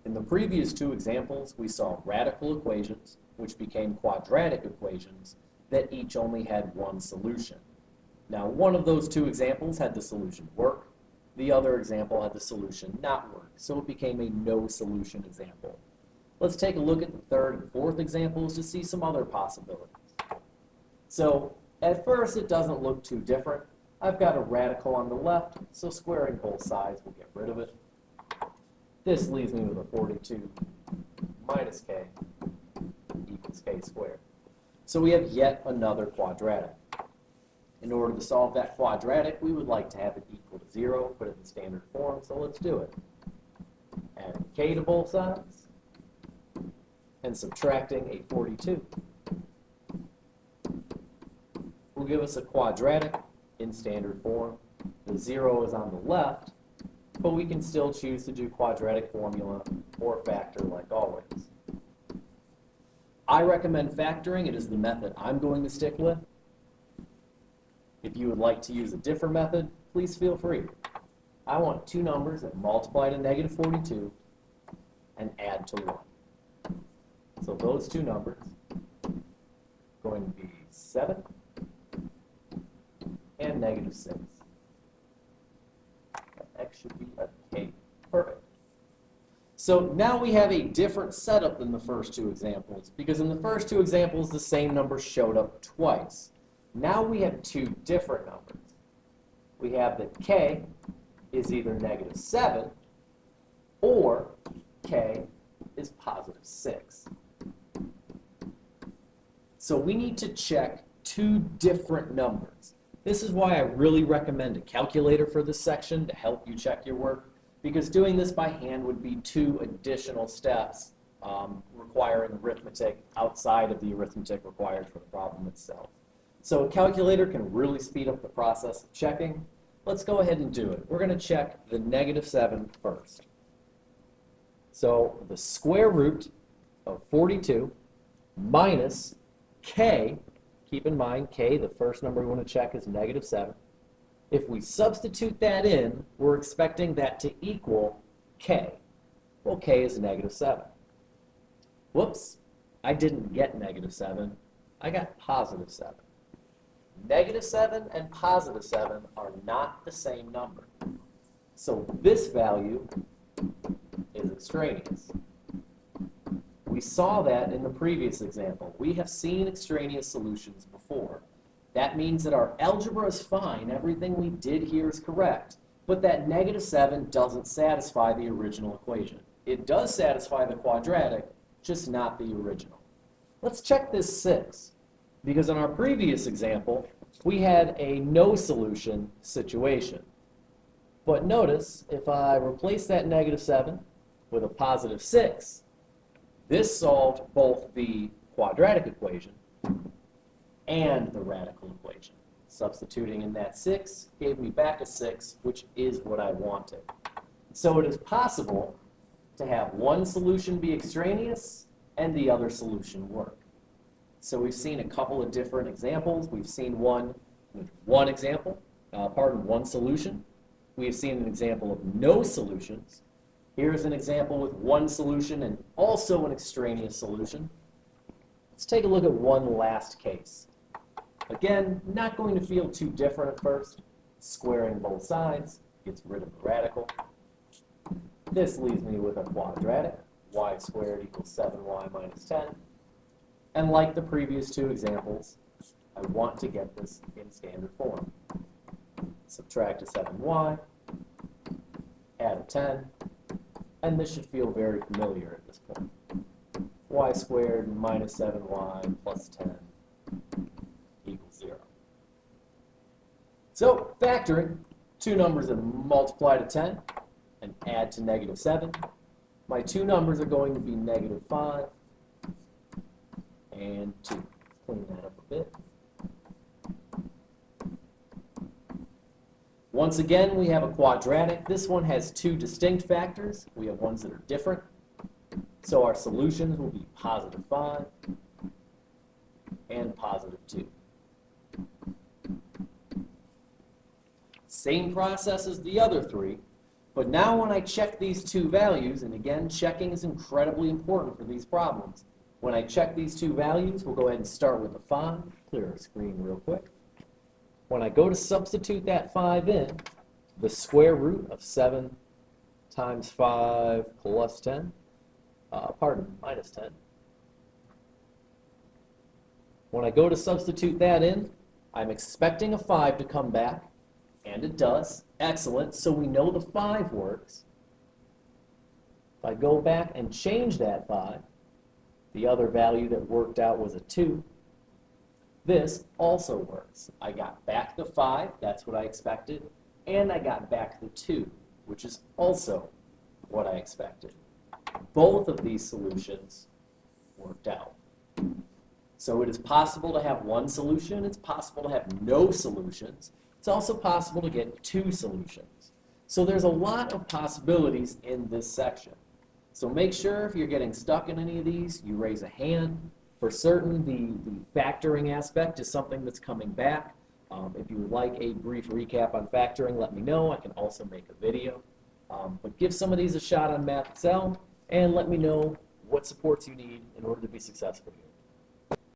In the previous two examples, we saw radical equations, which became quadratic equations, that each only had one solution. Now, one of those two examples had the solution work. The other example had the solution not work, so it became a no solution example. Let's take a look at the third and fourth examples to see some other possibilities. So, at first, it doesn't look too different. I've got a radical on the left, so squaring both sides will get rid of it. This leaves me with a 42 minus k equals k squared. So we have yet another quadratic. In order to solve that quadratic, we would like to have it equal to 0, put it in standard form, so let's do it. Adding k to both sides and subtracting a 42 will give us a quadratic in standard form. The 0 is on the left, but we can still choose to do quadratic formula or factor like always. I recommend factoring. It is the method I'm going to stick with. If you would like to use a different method, please feel free. I want two numbers that multiply to negative 42 and add to 1. So those two numbers are going to be 7 and negative 6. That x should be a k. Perfect. So now we have a different setup than the first two examples, because in the first two examples, the same number showed up twice. Now we have two different numbers. We have that k is either negative 7 or k is positive 6. So we need to check two different numbers. This is why I really recommend a calculator for this section to help you check your work, because doing this by hand would be two additional steps requiring arithmetic outside of the arithmetic required for the problem itself. So a calculator can really speed up the process of checking. Let's go ahead and do it. We're going to check the negative 7 first. So the square root of 42 minus k, keep in mind k, the first number we want to check is negative 7. If we substitute that in, we're expecting that to equal k. Well, k is negative 7. Whoops, I didn't get negative 7. I got positive 7. Negative 7 and positive 7 are not the same number. So this value is extraneous. We saw that in the previous example. We have seen extraneous solutions before. That means that our algebra is fine. Everything we did here is correct. But that negative 7 doesn't satisfy the original equation. It does satisfy the quadratic, just not the original. Let's check this 6. Because in our previous example, we had a no solution situation. But notice, if I replace that negative 7 with a positive 6, this solved both the quadratic equation and the radical equation. Substituting in that 6 gave me back a 6, which is what I wanted. So it is possible to have one solution be extraneous and the other solution work. So we've seen a couple of different examples. We've seen one with one solution. We have seen an example of no solutions. Here's an example with one solution and also an extraneous solution. Let's take a look at one last case. Again, not going to feel too different at first. Squaring both sides gets rid of the radical. This leaves me with a quadratic. Y squared equals 7y minus 10. And like the previous two examples, I want to get this in standard form. Subtract a 7y, add a 10, and this should feel very familiar at this point. Y squared minus 7y plus 10 equals 0. So factoring, two numbers that multiply to 10 and add to negative 7. My two numbers are going to be negative 5 and 2. Let's clean that up a bit. Once again, we have a quadratic. This one has two distinct factors. We have ones that are different. So our solutions will be positive 5 and positive 2. Same process as the other three. But now when I check these two values, and again, checking is incredibly important for these problems. When I check these two values, we'll go ahead and start with the 5, clear our screen real quick. When I go to substitute that 5 in, the square root of 7 times 5 plus 10, minus 10. When I go to substitute that in, I'm expecting a 5 to come back, and it does. Excellent, so we know the 5 works. If I go back and change that 5, the other value that worked out was a 2. This also works. I got back the 5, that's what I expected, and I got back the 2, which is also what I expected. Both of these solutions worked out. So it is possible to have one solution, it's possible to have no solutions, it's also possible to get 2 solutions. So there's a lot of possibilities in this section. So make sure if you're getting stuck in any of these, you raise a hand. For certain, the factoring aspect is something that's coming back. If you would like a brief recap on factoring, let me know. I can also make a video. But give some of these a shot on Math Excel, and let me know what supports you need in order to be successful here.